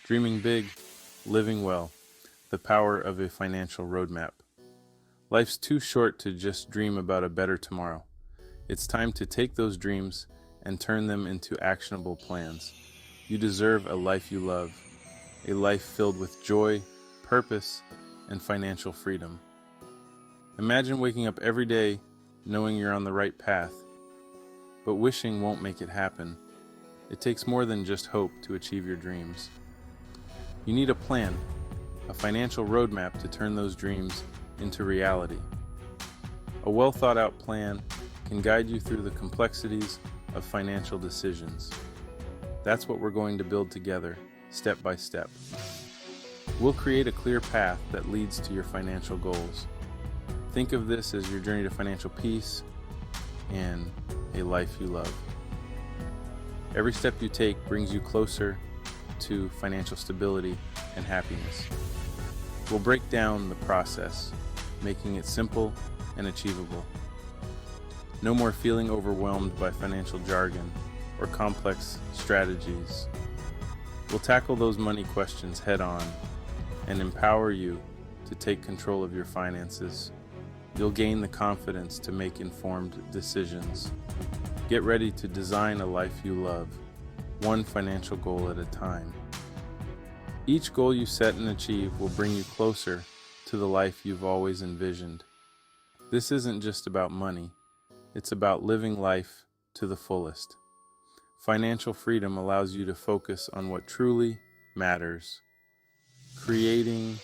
Dreaming big, living well, the power of a financial roadmap. Life's too short to just dream about a better tomorrow. It's time to take those dreams and turn them into actionable plans. You deserve a life you love, a life filled with joy, purpose, and financial freedom. Imagine waking up every day knowing you're on the right path, but wishing won't make it happen. It takes more than just hope to achieve your dreams. You need a plan, a financial roadmap to turn those dreams into reality. A well thought out plan can guide you through the complexities of financial decisions. That's what we're going to build together, step by step. We'll create a clear path that leads to your financial goals. Think of this as your journey to financial peace and a life you love. Every step you take brings you closer to financial stability and happiness. We'll break down the process, making it simple and achievable. No more feeling overwhelmed by financial jargon or complex strategies. We'll tackle those money questions head on and empower you to take control of your finances. You'll gain the confidence to make informed decisions. Get ready to design a life you love, one financial goal at a time. Each goal you set and achieve will bring you closer to the life you've always envisioned. This isn't just about money, it's about living life to the fullest. Financial freedom allows you to focus on what truly matters, creating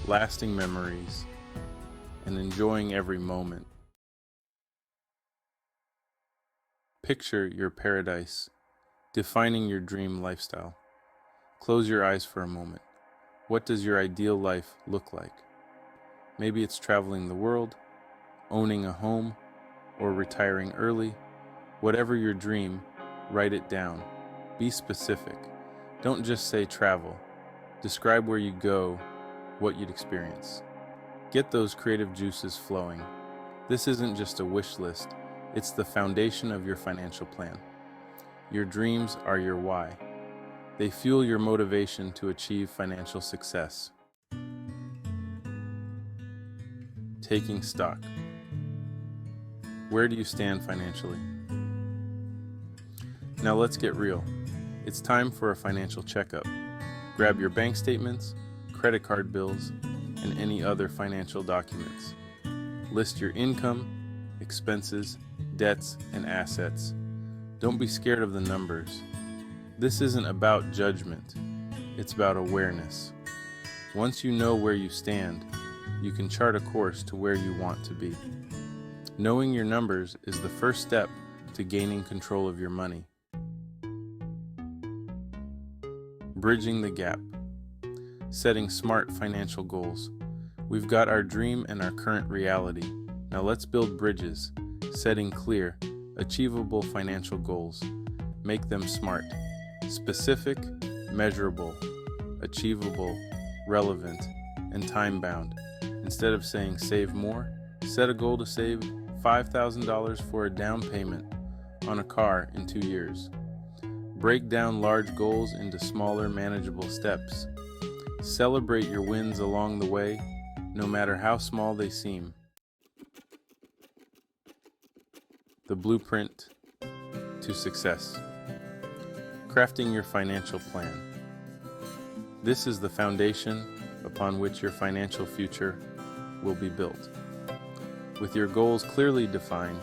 lasting memories and enjoying every moment. Picture your paradise, defining your dream lifestyle. Close your eyes for a moment. What does your ideal life look like? Maybe it's traveling the world, owning a home, or retiring early. Whatever your dream, write it down. Be specific. Don't just say travel. Describe where you go, what you'd experience. Get those creative juices flowing. This isn't just a wish list, it's the foundation of your financial plan. Your dreams are your why. They fuel your motivation to achieve financial success. Taking stock. Where do you stand financially? Now let's get real. It's time for a financial checkup. Grab your bank statements, credit card bills, and any other financial documents. List your income, expenses, debts, and assets. Don't be scared of the numbers. This isn't about judgment, it's about awareness. Once you know where you stand, you can chart a course to where you want to be. Knowing your numbers is the first step to gaining control of your money. Bridging the gap. Setting smart financial goals. We've got our dream and our current reality. Now let's build bridges, setting clear, achievable financial goals. Make them smart, specific, measurable, achievable, relevant, and time-bound. Instead of saying save more, set a goal to save $5,000 for a down payment on a car in 2 years. Break down large goals into smaller, manageable steps. Celebrate your wins along the way, no matter how small they seem. The blueprint to success. Crafting your financial plan. This is the foundation upon which your financial future will be built. With your goals clearly defined,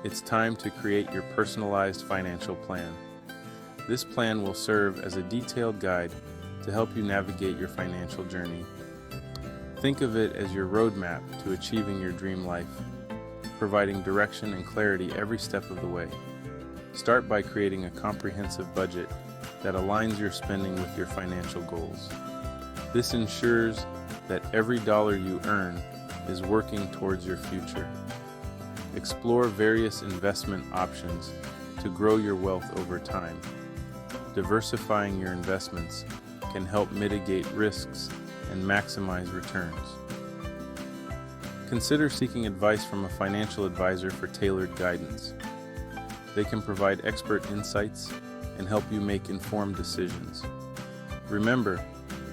it's time to create your personalized financial plan. This plan will serve as a detailed guide to help you navigate your financial journey. Think of it as your roadmap to achieving your dream life, providing direction and clarity every step of the way. Start by creating a comprehensive budget that aligns your spending with your financial goals. This ensures that every dollar you earn is working towards your future. Explore various investment options to grow your wealth over time. Diversifying your investments can help mitigate risks and maximize returns. Consider seeking advice from a financial advisor for tailored guidance. They can provide expert insights and help you make informed decisions. Remember,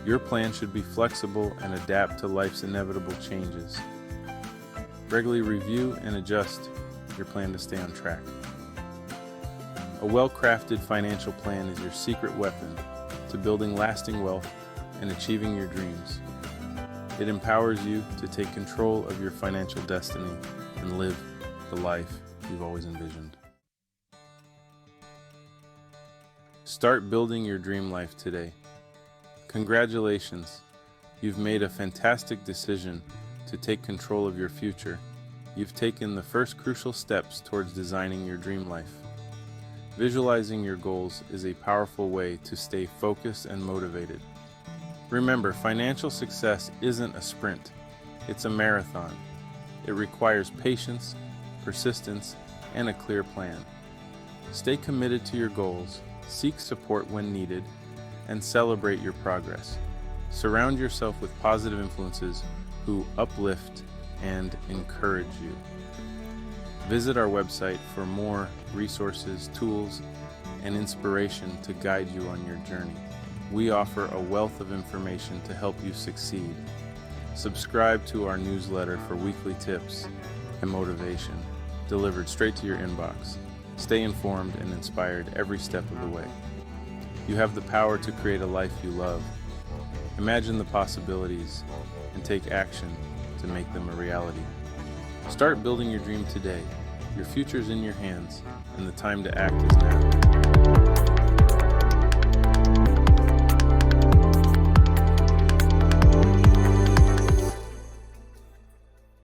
your plan should be flexible and adapt to life's inevitable changes. Regularly review and adjust your plan to stay on track. A well-crafted financial plan is your secret weapon to building lasting wealth and achieving your dreams. It empowers you to take control of your financial destiny and live the life you've always envisioned. Start building your dream life today. Congratulations, you've made a fantastic decision to take control of your future. You've taken the first crucial steps towards designing your dream life. Visualizing your goals is a powerful way to stay focused and motivated. Remember, financial success isn't a sprint, it's a marathon. It requires patience, persistence, and a clear plan. Stay committed to your goals, seek support when needed, and celebrate your progress. Surround yourself with positive influences who uplift and encourage you. Visit our website for more resources, tools, and inspiration to guide you on your journey. We offer a wealth of information to help you succeed. Subscribe to our newsletter for weekly tips and motivation delivered straight to your inbox. Stay informed and inspired every step of the way. You have the power to create a life you love. Imagine the possibilities and take action to make them a reality. Start building your dream today. Your future is in your hands, and the time to act is now.